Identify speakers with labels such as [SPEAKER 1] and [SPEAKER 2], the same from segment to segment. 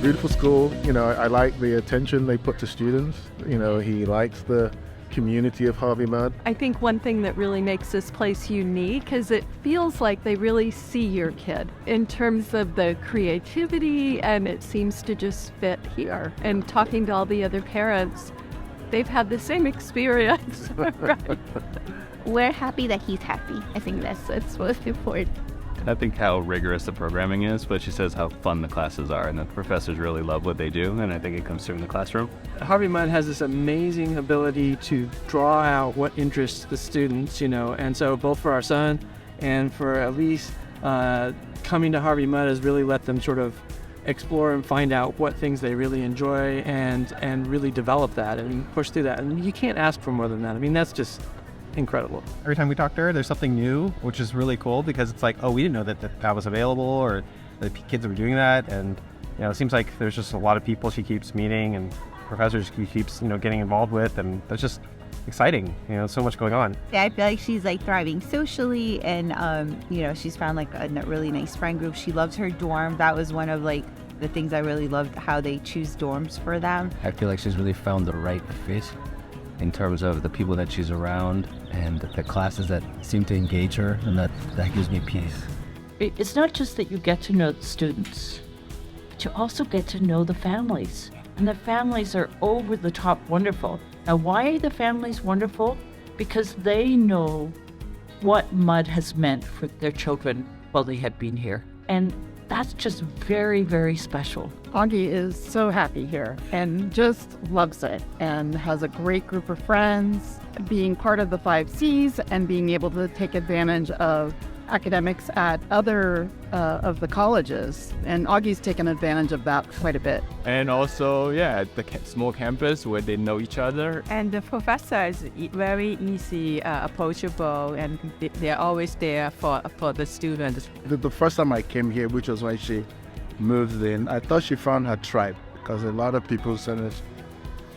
[SPEAKER 1] beautiful school. You know, I like the attention they put to students. You know, he likes the community of Harvey Mudd.
[SPEAKER 2] I think one thing that really makes this place unique is it feels like they really see your kid in terms of the creativity, and it seems to just fit here. And talking to all the other parents, they've had the same experience. Right.
[SPEAKER 3] We're happy that he's happy. I think that's most important.
[SPEAKER 4] I think how rigorous the programming is, but she says how fun the classes are, and the professors really love what they do, and I think it comes through in the classroom.
[SPEAKER 5] Harvey Mudd has this amazing ability to draw out what interests the students, you know, and so both for our son and for Elise, coming to Harvey Mudd has really let them sort of explore and find out what things they really enjoy and really develop that and push through that. And you can't ask for more than that. I mean, that's just incredible.
[SPEAKER 6] Every time we talk to her, there's something new, which is really cool because it's like, oh, we didn't know that was available, or the kids were doing that. And, you know, it seems like there's just a lot of people she keeps meeting and professors she keeps, you know, getting involved with. And that's just exciting. You know, so much going on.
[SPEAKER 3] I feel like she's like thriving socially, and, you know, she's found like a really nice friend group. She loves her dorm. That was one of like the things I really loved, how they choose dorms for them.
[SPEAKER 7] I feel like she's really found the right fit in terms of the people that she's around and the classes that seem to engage her, and that gives me peace.
[SPEAKER 8] It's not just that you get to know the students, but you also get to know the families. And the families are over the top wonderful. Now, why are the families wonderful? Because they know what Mudd has meant for their children while they have been here. And that's just very, very special.
[SPEAKER 9] Augie is so happy here and just loves it and has a great group of friends. Being part of the 5 Cs and being able to take advantage of academics at other of the colleges. And Augie's taken advantage of that quite a bit.
[SPEAKER 10] And also, yeah, the small campus where they know each other.
[SPEAKER 11] And the professor is very easy, approachable, and they're always there for the students.
[SPEAKER 1] The first time I came here, which was when she moved in, I thought she found her tribe because a lot of people sort of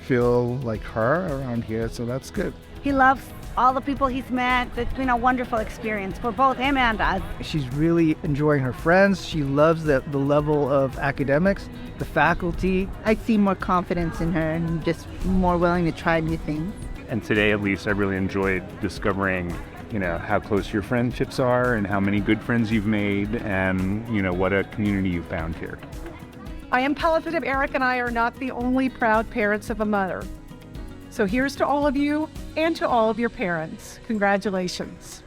[SPEAKER 1] feel like her around here, so that's good.
[SPEAKER 12] He loves all the people he's met. It's been a wonderful experience for both him and us.
[SPEAKER 13] She's really enjoying her friends. She loves the level of academics, the faculty.
[SPEAKER 3] I see more confidence in her and just more willing to try new things.
[SPEAKER 4] And today, at least, I really enjoyed discovering, you know, how close your friendships are and how many good friends you've made and, you know, what a community you've found here.
[SPEAKER 14] I am positive Eric and I are not the only proud parents of a mother. So here's to all of you and to all of your parents. Congratulations.